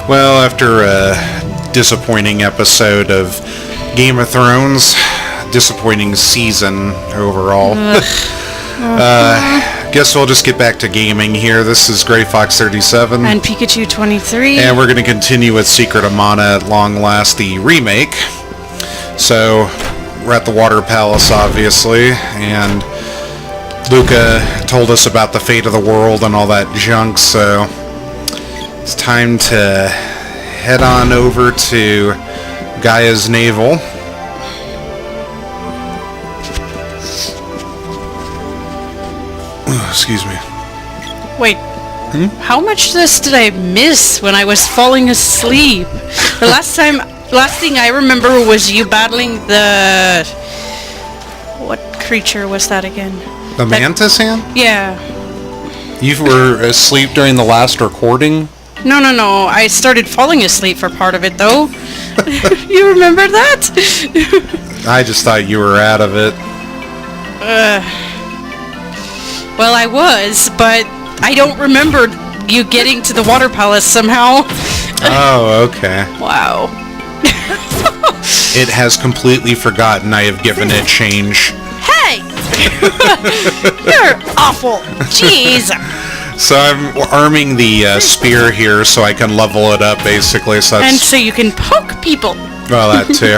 Well, after a disappointing episode of Game of Thrones, disappointing season overall, guess we'll just get back to gaming here. This is Gray Fox 37. And Pikachu 23. And we're going to continue with Secret of Mana at long last, the remake. So, we're at the Water Palace, obviously, and Luca told us about the fate of the world and all that junk, so it's time to head on over to Gaia's Navel. Excuse me. Wait, how much of this did I miss when I was falling asleep? The last thing I remember was you battling the... What creature was that again? The mantis hand? Yeah. You were asleep during the last recording? No. I started falling asleep for part of it, though. You remember that? I just thought you were out of it. Well, I was, but I don't remember you getting to the Water Palace somehow. Oh, okay. Wow. It has completely forgotten I have given it change. Hey! You're awful. Jeez. So I'm arming the spear here so I can level it up, basically. So that's... And so you can poke people. Well, that too.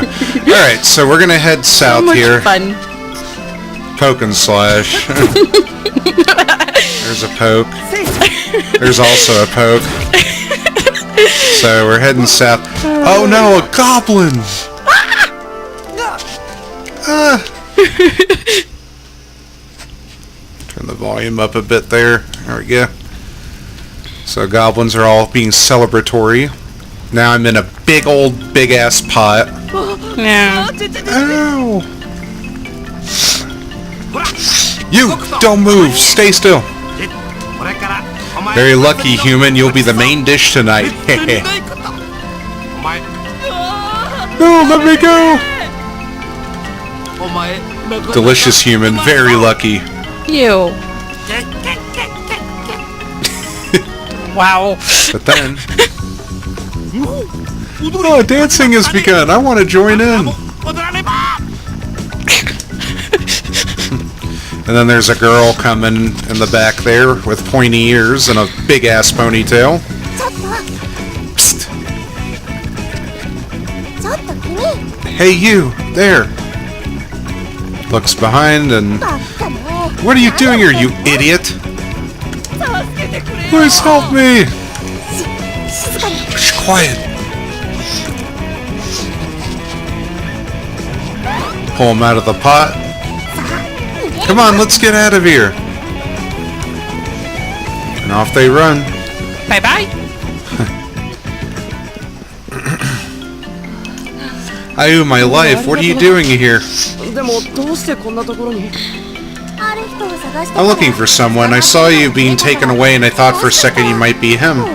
Alright, so we're going to head south So much here. fun. Poke and slash. There's a poke. There's also a poke. So we're heading south. Oh no, a goblin! Turn the volume up a bit there. There we go. So goblins are all being celebratory. Now I'm in a big ass pot. Yeah. Ow! You! Don't move! Stay still! Very lucky, human. You'll be the main dish tonight. No, let me go! Delicious human. Very lucky. You. Wow. But then... Oh, dancing has begun. I want to join in. And then there's a girl coming in the back there with pointy ears and a big-ass ponytail. Psst. Hey, you! There! Looks behind and... What are you doing here, you idiot? Please help me! Shh, quiet! Pull him out of the pot. Come on, let's get out of here. And off they run. Bye-bye. Ayu, my life, what are you doing here? I'm looking for someone. I saw you being taken away and I thought for a second you might be him.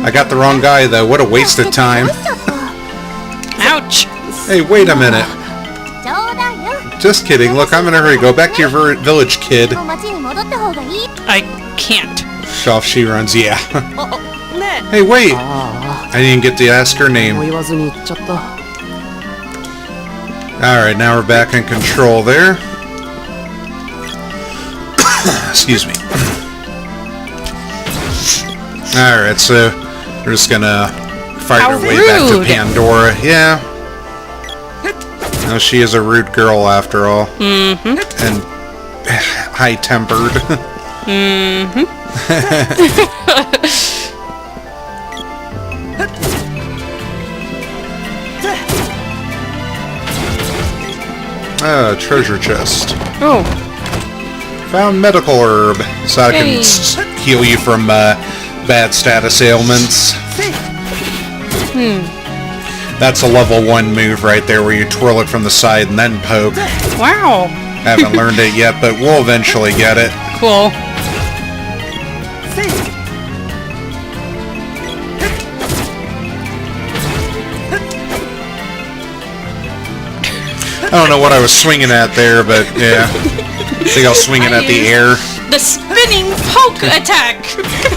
I got the wrong guy though. What a waste of time. Ouch. Hey, wait a minute. Just kidding. Look, I'm in a hurry. Go back to your village, kid. I can't. Off she runs. Yeah. Hey, wait. I didn't get to ask her name. Alright, now we're back in control there. Excuse me. Alright, so we're just gonna fight our way back to Pandora. Yeah. No, she is a rude girl after all. Mm-hmm. And high-tempered. Mm-hmm. Treasure chest. Oh. Found medical herb, so I can heal you from bad status ailments. That's a level 1 move right there, where you twirl it from the side and then poke. Wow. Haven't learned it yet, but we'll eventually get it. Cool. I don't know what I was swinging at there, but yeah. I think I was swinging at the air. The spin stunning poke attack.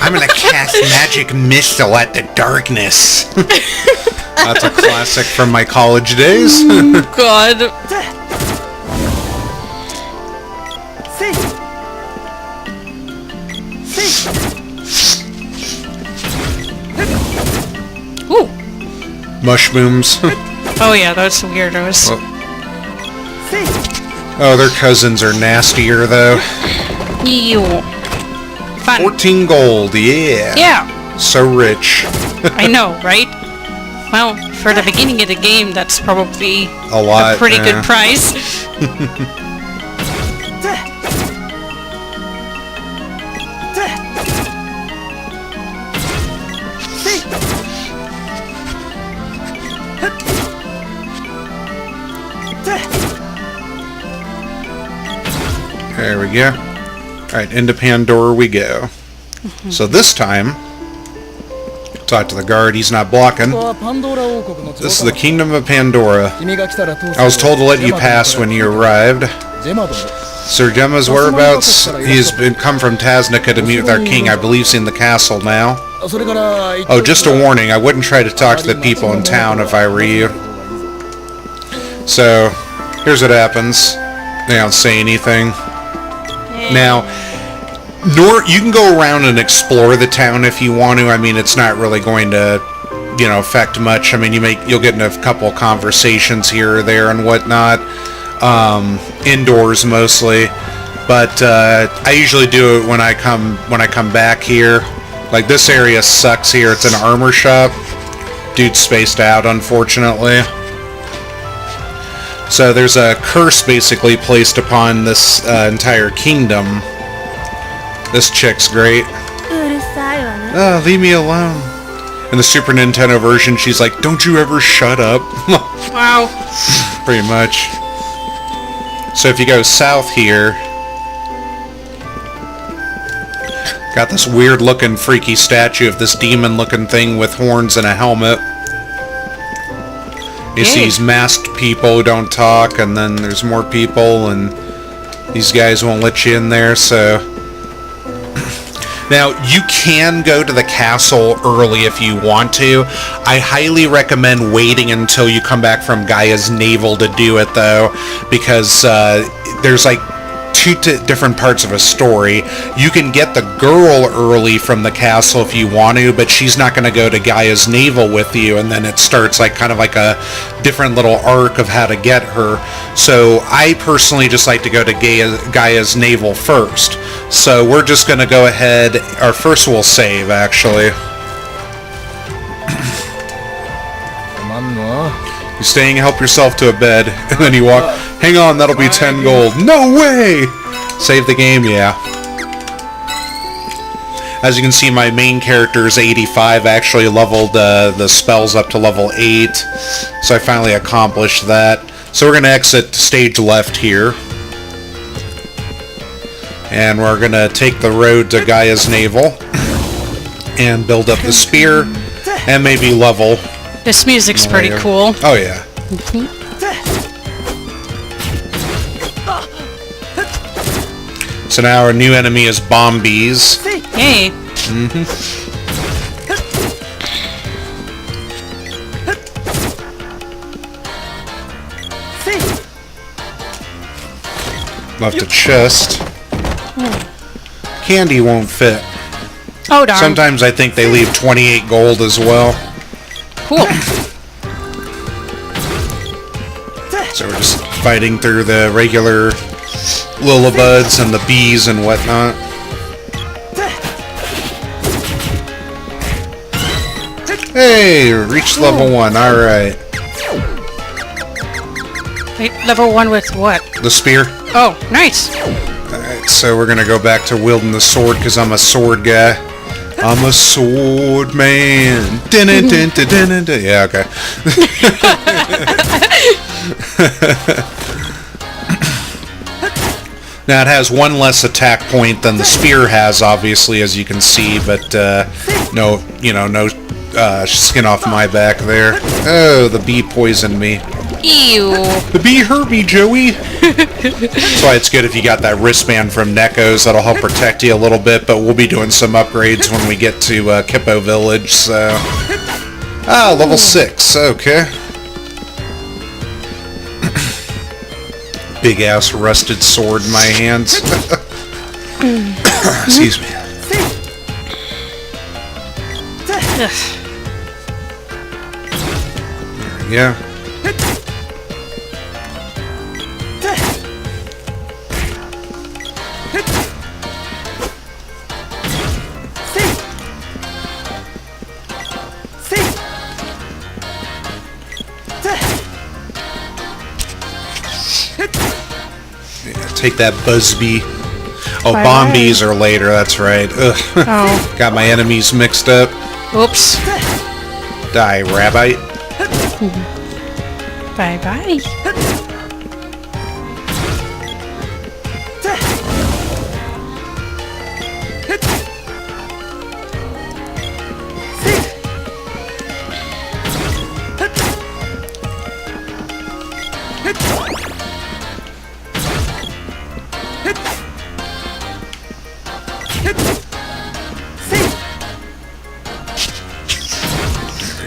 I'm gonna cast magic missile at the darkness. That's a classic from my college days. God. Ooh. Mushrooms. Oh yeah, those weirdos. Oh, their cousins are nastier though. Ew. Fun. 14 gold, yeah. Yeah. So rich. I know, right? Well, for the beginning of the game, that's probably A lot. a pretty good price. There we go. Alright, into Pandora we go. So this time, talk to the guard, he's not blocking. This is the Kingdom of Pandora. I was told to let you pass when you arrived. Sir Gemma's whereabouts? He's come from Tasnica to meet with our king. I believe he's in the castle now. Oh, just a warning, I wouldn't try to talk to the people in town if I were you. So, here's what happens. They don't say anything. Now, you can go around and explore the town if you want to. I mean, it's not really going to, affect much. I mean, you'll get in a couple conversations here or there and whatnot, indoors mostly. But I usually do it when I come back here. Like this area sucks here. It's an armor shop. Dude's spaced out, unfortunately. So there's a curse basically placed upon this entire kingdom. This chick's great. Oh, leave me alone. In the Super Nintendo version, she's like, don't you ever shut up. Wow. Pretty much. So if you go south here, got this weird looking freaky statue of this demon looking thing with horns and a helmet. You see these masked people who don't talk, and then there's more people, and these guys won't let you in there, so... Now, you can go to the castle early if you want to. I highly recommend waiting until you come back from Gaia's Navel to do it, though, because there's like two different parts of a story. You can get the girl early from the castle if you want to, but she's not going to go to Gaia's Navel with you, and then it starts like kind of like a different little arc of how to get her. So I personally just like to go to Gaia's Navel first. So we're just going to go ahead, or first we'll save actually. You staying, help yourself to a bed, and then you walk, hang on, that'll be 10 gold. No way! Save the game, yeah. As you can see, my main character is 85. I actually leveled the spells up to level 8, so I finally accomplished that. So we're going to exit stage left here. And we're going to take the road to Gaia's Navel and build up the spear and maybe level. This music's pretty cool. Oh, yeah. So now our new enemy is Bombies. Hey. Left a chest. Candy won't fit. Oh, darn. Sometimes I think they leave 28 gold as well. Cool. So we're just fighting through the regular Lilibuds and the bees and whatnot. Hey, reached level 1, alright. Wait, level 1 with what? The spear. Oh, nice. Alright, so we're gonna go back to wielding the sword because I'm a sword guy. I'm a sword man. Yeah, okay. Now it has one less attack point than the spear has, obviously, as you can see, but no skin off my back there. Oh, the bee poisoned me. Ew. The bee hurt me, Joey. That's why it's good if you got that wristband from Neko's. That'll help protect you a little bit, but we'll be doing some upgrades when we get to Kippo Village, so... Ah, level 6, okay. Big ass rusted sword in my hands. Excuse me. There we go. Take that Buzzbee. Oh, Bombees are later, that's right. Ugh. Oh. Got my enemies mixed up. Oops. Die, Rabbite. Bye-bye.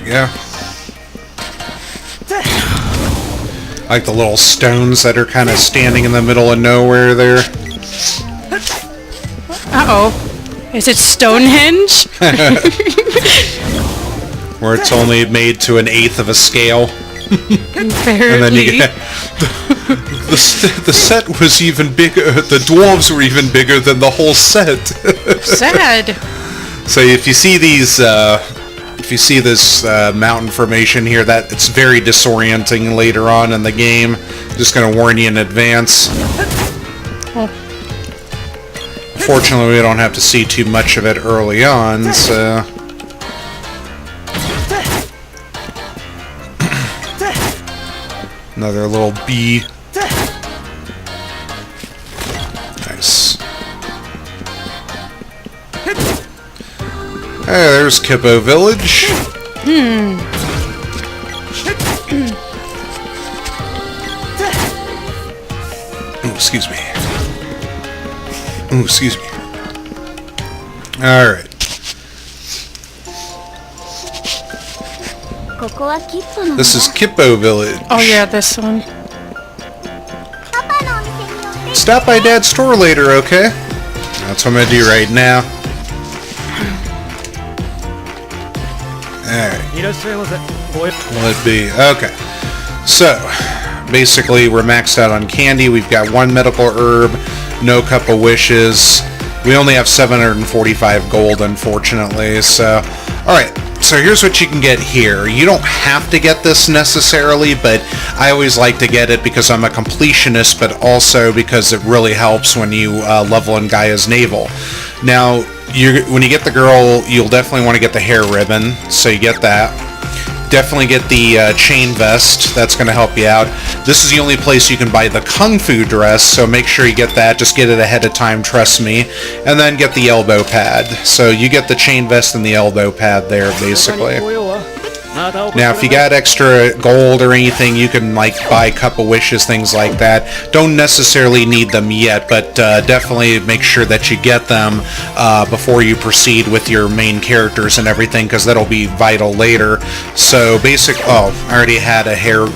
Yeah. Like the little stones that are kind of standing in the middle of nowhere there. Uh-oh. Is it Stonehenge? Where it's only made to an eighth of a scale. Apparently. And then you get... the set was even bigger. The dwarves were even bigger than the whole set. Sad. So if you see these... if you see this mountain formation here, that it's very disorienting later on in the game. Just going to warn you in advance. Oh. Fortunately, we don't have to see too much of it early on, so... Another little bee. Nice. Hey, there's Kippo Village. Oh, excuse me. Oh, excuse me. Alright. This is Kippo Village. Oh yeah, this one. Stop by Dad's store later, okay? That's what I'm gonna do right now. Alright. Let it be. Okay. So, basically, we're maxed out on candy. We've got one medical herb, no cup of wishes. We only have 745 gold, unfortunately, so... Alright, so here's what you can get here. You don't have to get this necessarily, but I always like to get it because I'm a completionist, but also because it really helps when you level in Gaia's Navel. Now, when you get the girl, you'll definitely want to get the hair ribbon, so you get that. Definitely get the chain vest. That's going to help you out. This is the only place you can buy the Kung Fu dress, so make sure you get that. Just get it ahead of time, trust me. And then get the elbow pad. So you get the chain vest and the elbow pad there, basically. Now, if you got extra gold or anything, you can like buy a cup of wishes, things like that. Don't necessarily need them yet, but definitely make sure that you get them before you proceed with your main characters and everything, because that'll be vital later. So I already had a hair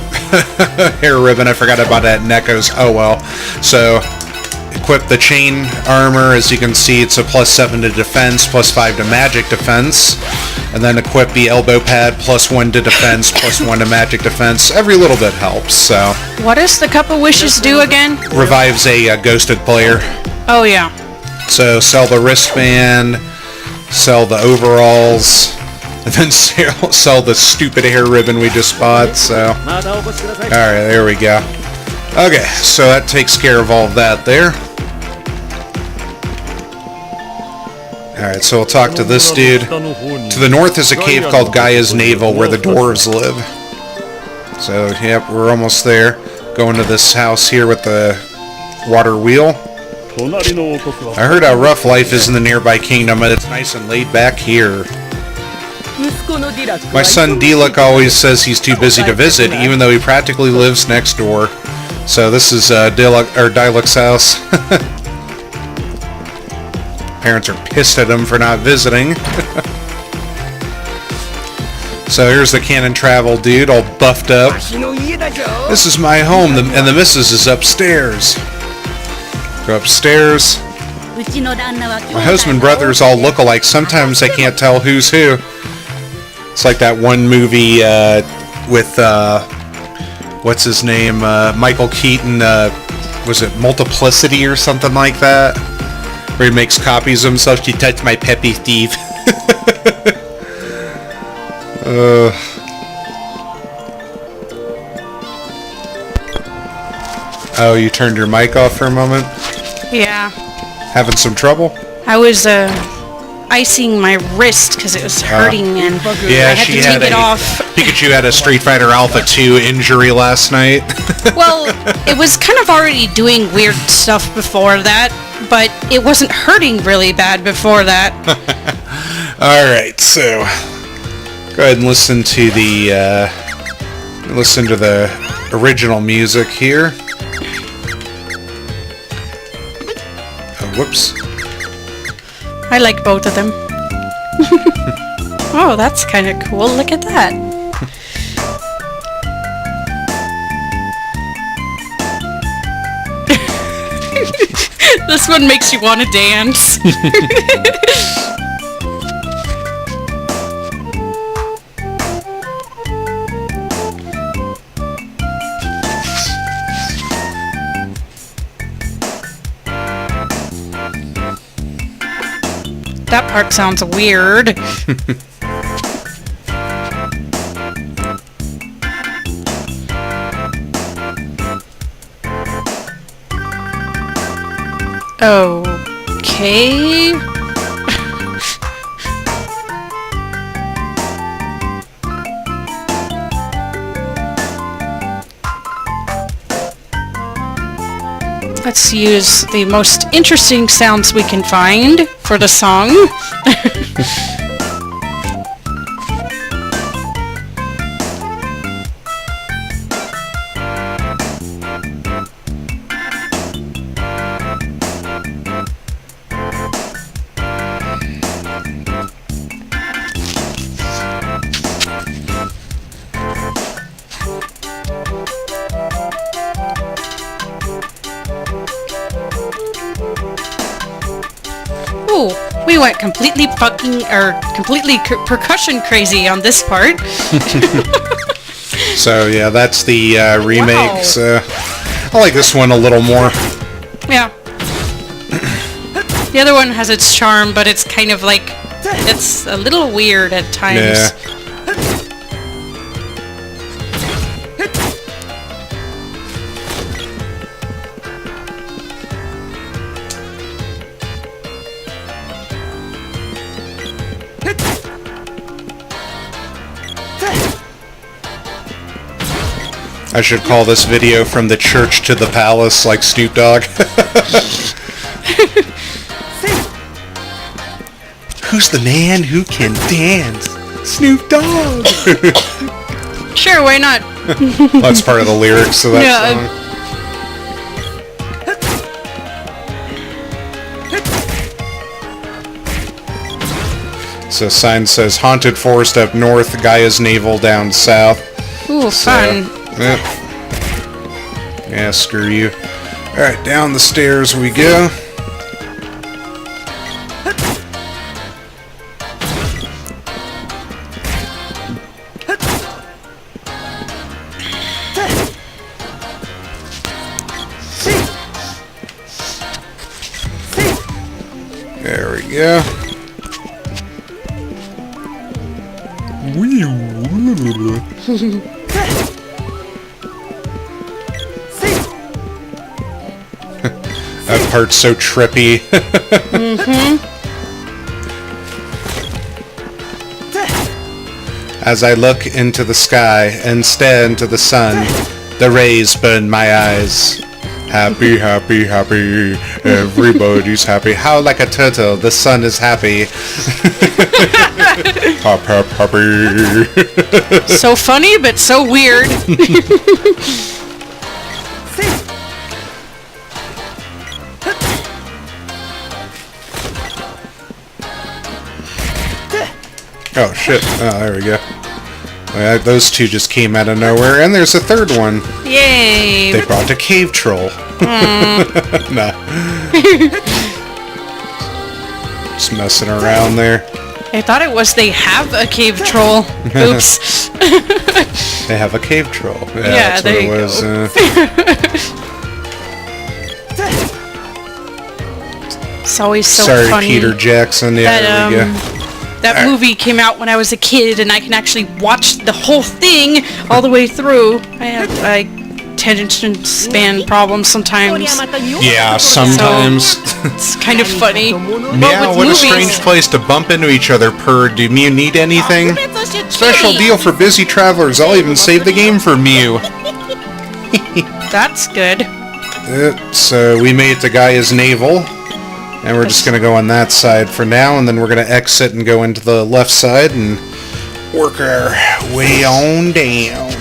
hair ribbon. I forgot about that in Neko's. Oh well. So equip the chain armor. As you can see, it's a +7 to defense, +5 to magic defense. And then equip the elbow pad, +1 to defense, +1 to magic defense. Every little bit helps, so... What does the Cup of Wishes do again? Revives a ghosted player. Oh, yeah. So sell the wristband, sell the overalls, and then sell the stupid hair ribbon we just bought, so... Alright, there we go. Okay, so that takes care of all of that there. Alright, so we'll talk to this dude. To the north is a cave called Gaia's Navel where the dwarves live. So, yep, we're almost there. Going to this house here with the water wheel. I heard how rough life is in the nearby kingdom, but it's nice and laid back here. My son Dilek always says he's too busy to visit, even though he practically lives next door. So this is Dilek's house. Parents are pissed at him for not visiting. So here's the Cannon Travel dude, all buffed up. This is my home, and the missus is upstairs. Go upstairs. My husband and brothers all look alike. Sometimes I can't tell who's who. It's like that one movie with, what's his name? Michael Keaton. Was it Multiplicity or something like that? Where he makes copies of himself. She touched my peppy Steve. Oh, you turned your mic off for a moment? Yeah. Having some trouble? I was icing my wrist because it was hurting and yeah, I had to take it off. Pikachu had a Street Fighter Alpha 2 injury last night. Well, it was kind of already doing weird stuff before that, but it wasn't hurting really bad before that. Alright, so go ahead and listen to the original music here. Oh, whoops. I like both of them. Oh, that's kind of cool. Look at that. This one makes you want to dance. That part sounds weird. Okay. Let's use the most interesting sounds we can find for the song. Ooh, we went completely percussion crazy on this part. So yeah, that's the remake. Wow. So I like this one a little more. Yeah. The other one has its charm, but it's kind of like, it's a little weird at times. Yeah. I should call this video From the Church to the Palace, like Snoop Dogg. Who's the man who can dance? Snoop Dogg! Sure, why not? That's part of the lyrics of that song. So sign says, Haunted Forest up north, Gaia's Navel down south. Ooh, fun. Yeah. Yeah, screw you. Alright, down the stairs we go. There we go. That part's so trippy. As I look into the sky and stare into the sun, the rays burn my eyes. Happy, happy, happy, everybody's happy. How like a turtle, the sun is happy. Puppy. So funny, but so weird. Oh shit! Oh, there we go. Yeah, those two just came out of nowhere, and there's a third one. Yay! They brought a cave troll. Nah. Just messing around there. I thought it was they have a cave troll. Oops. They have a cave troll. Yeah, that's there what it you was. It's always so Sorry, funny. Peter Jackson. Yeah, That, there we go. That movie came out when I was a kid, and I can actually watch the whole thing all the way through. I have attention span problems sometimes. Yeah, sometimes. It's kind of funny. Yeah, what movies, a strange place to bump into each other. Do you need anything? Special deal for busy travelers. I'll even save the game for Mew. That's good. So we made it to Gaia's Navel. And we're just going to go on that side for now, and then we're going to exit and go into the left side and work our way on down.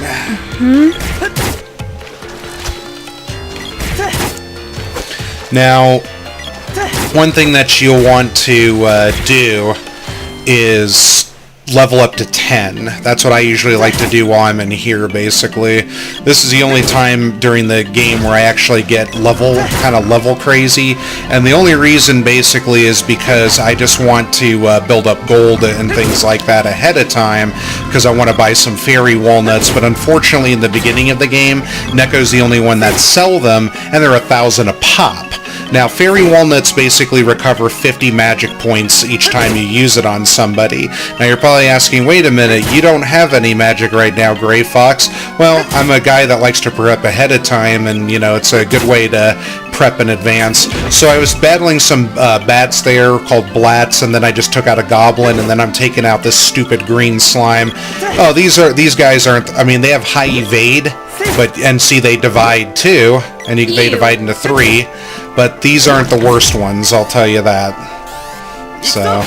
Now, one thing that you'll want to do is level up to 10. That's what I usually like to do while I'm in here, basically. This is the only time during the game where I actually get kind of level crazy, and the only reason basically is because I just want to build up gold and things like that ahead of time, because I want to buy some fairy walnuts, but unfortunately in the beginning of the game, Neko's the only one that sell them, and they're 1,000 a pop. Now, fairy walnuts basically recover 50 magic points each time you use it on somebody. Now, you're probably asking, wait a minute, you don't have any magic right now, Gray Fox. Well, I'm a guy that likes to prep ahead of time, and, you know, it's a good way to prep in advance. So I was battling some bats there called Blats, and then I just took out a goblin, and then I'm taking out this stupid green slime. Oh, these guys aren't, I mean, they have high evade, and see, they divide too, and they divide into 3. But these aren't the worst ones, I'll tell you that. So,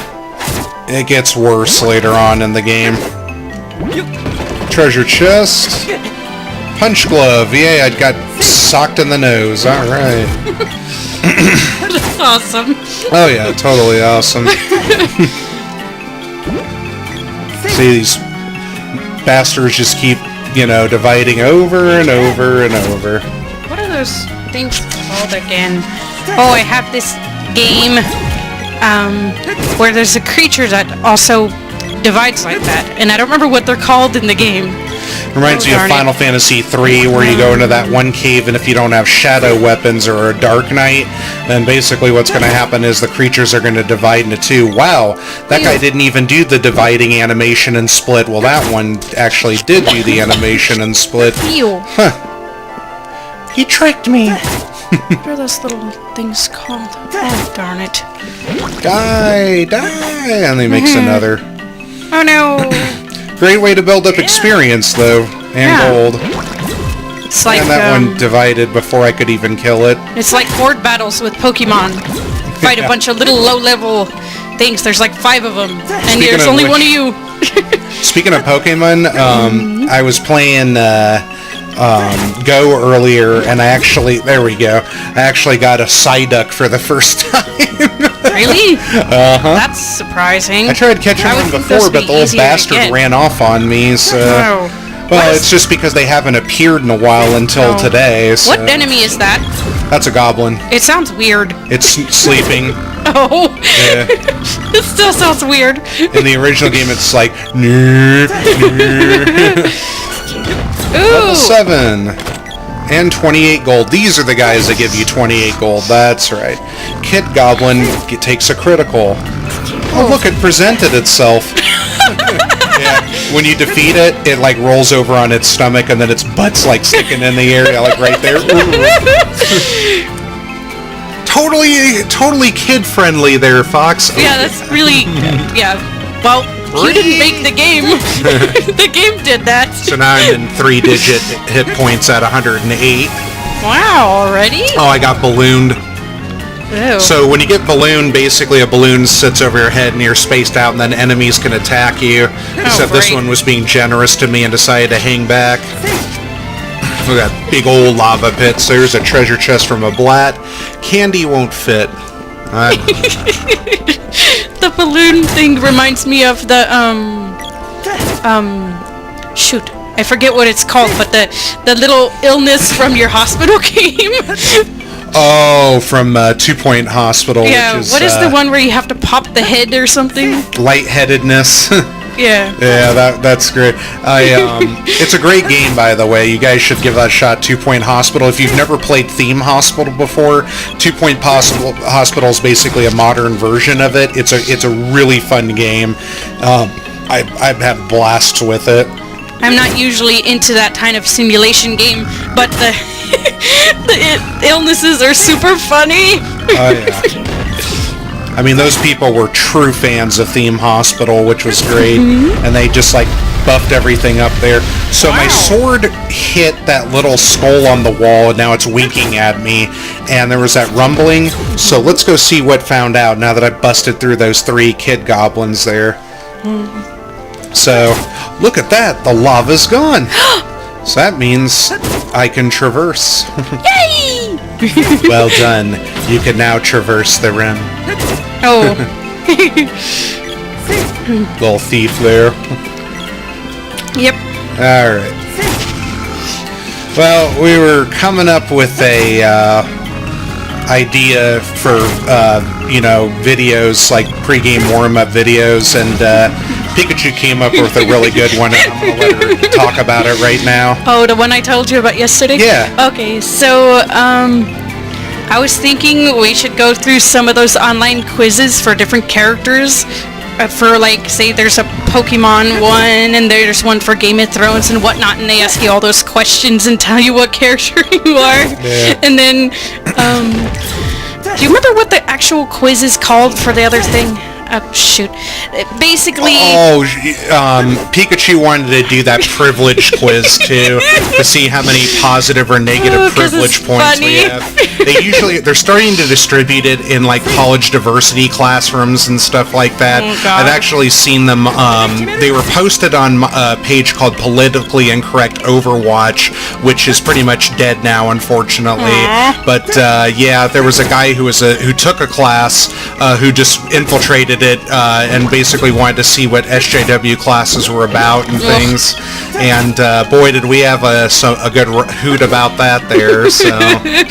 it gets worse later on in the game. Treasure chest. Punch glove. Yay, I got socked in the nose. Alright. Awesome. Oh yeah, totally awesome. See, these bastards just keep, you know, dividing over and over and over. What are those things called again? Oh, I have this game where there's a creature that also divides like that, and I don't remember what they're called in the game. Reminds me of Final Fantasy III, where you go into that one cave, and if you don't have shadow weapons or a dark knight, then basically what's going to happen is the creatures are going to divide into 2. Wow, that guy didn't even do the dividing animation and split. Well, that one actually did do the animation and split. Huh. He tricked me. What are those little things called? Oh, darn it. Die! And he makes another. Oh no! Great way to build up experience, though, and gold. It's like, and that one divided before I could even kill it. It's like horde battles with Pokemon. Fight a bunch of little low-level things. There's like 5 of them, and there's only one of you. Speaking of Pokemon, I was playing Go earlier, and I actually got a Psyduck for the first time. Really? That's surprising. I tried catching one before, but the old bastard ran off on me, so... Well, it's just because they haven't appeared in a while until today, so... What enemy is that? That's a goblin. It sounds weird. It's sleeping. Oh. Yeah. This still sounds weird. In the original game, it's like... Level 7. And 28 gold. These are the guys that give you 28 gold. That's right. Kit Goblin takes a critical. Oh, look, it presented itself. Yeah. When you defeat it, it like rolls over on its stomach, and then its butt's like sticking in the area, like right there. Totally kid-friendly there, Fox. Yeah, that's really... yeah. Well, you didn't make the game. The game did that. So now I'm in 3-digit hit points at 108. Wow, already? Oh, I got ballooned. Ew. So when you get balloon, basically a balloon sits over your head and you're spaced out and then enemies can attack you. Except this great. one was being generous to me and decided to hang back. Look at that big old lava pit. So there's a treasure chest from a blat. Candy won't fit. The balloon thing reminds me of the, shoot. I forget what it's called, but the little illness from your hospital game. Oh, from 2 Point Hospital. Yeah, which is, what is the one where you have to pop the head or something? Lightheadedness. Yeah. Yeah, that's great. It's a great game, by the way. You guys should give that a shot. 2 Point Hospital. If you've never played Theme Hospital before, 2 Point Hospital is basically a modern version of it. It's a really fun game. I've had blasts with it. I'm not usually into that kind of simulation game, but the illnesses are super funny. Oh, yeah. I mean, those people were true fans of Theme Hospital, which was great, and they just, like, buffed everything up there. So my sword hit that little skull on the wall, and now it's winking at me, and there was that rumbling. So let's go see what found out now that I busted through those 3 kid goblins there. So, look at that! The lava's gone! So that means I can traverse. Yay! Well done. You can now traverse the rim. Oh. Little thief there. Yep. Alright. Well, we were coming up with a idea for, videos, like pre-game warm-up videos, and Pikachu came up with a really good one, and I'm going to let her talk about it right now. Oh, the one I told you about yesterday? Yeah. Okay, so, I was thinking we should go through some of those online quizzes for different characters. For, like, say there's a Pokemon one, and there's one for Game of Thrones and whatnot, and they ask you all those questions and tell you what character you are. Yeah. And then, do you remember what the actual quiz is called for the other thing? Shoot. Basically... Pikachu wanted to do that privilege quiz, too, to see how many positive or negative privilege points we have. They're starting to distribute it in, like, college diversity classrooms and stuff like that. Oh, God. I've actually seen them, they were posted on a page called Politically Incorrect Overwatch, which is pretty much dead now, unfortunately. Aww. But, yeah, there was a guy who took a class, who just infiltrated it and basically wanted to see what SJW classes were about and things. And boy, did we have a good hoot about that there. So I mean,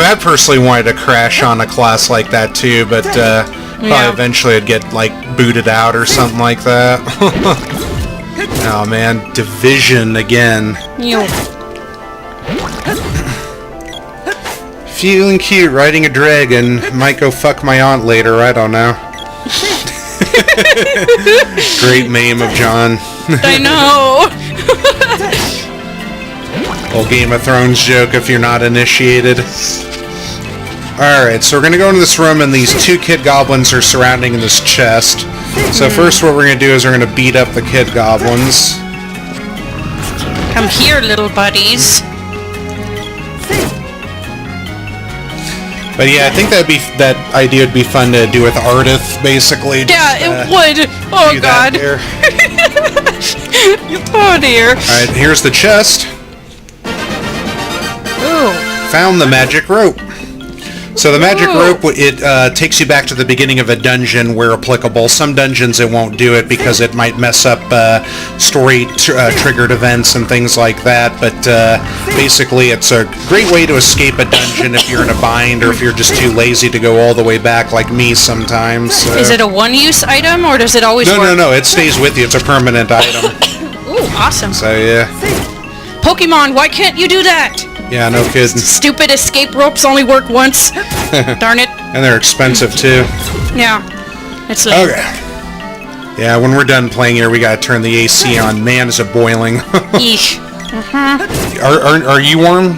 I personally wanted to crash on a class like that too, but probably eventually I'd get like booted out or something like that. Oh man, Division again. Feeling cute, riding a dragon. Might go fuck my aunt later, I don't know. Great meme of John. I know. Old Game of Thrones joke if you're not initiated. Alright, so we're going to go into this room and these 2 kid goblins are surrounding this chest. So first what we're going to do is we're going to beat up the kid goblins. Come here, little buddies. But yeah, I think that idea would be fun to do with Ardith, basically. Yeah, it would. Oh God. Oh dear. Alright, here's the chest. Ooh. Found the magic rope. So the magic rope, it takes you back to the beginning of a dungeon where applicable. Some dungeons it won't do it because it might mess up story triggered events and things like that. But basically it's a great way to escape a dungeon if you're in a bind or if you're just too lazy to go all the way back like me sometimes. So. Is it a one-use item or does it always work? No, it stays with you. It's a permanent item. Ooh, awesome. So yeah. Pokemon, why can't you do that? Yeah, no kidding. Stupid escape ropes only work once. Darn it. And they're expensive too. Yeah. It's like... Okay. Yeah, when we're done playing here, we gotta turn the AC on. Man, is it boiling. Eesh. Are you warm?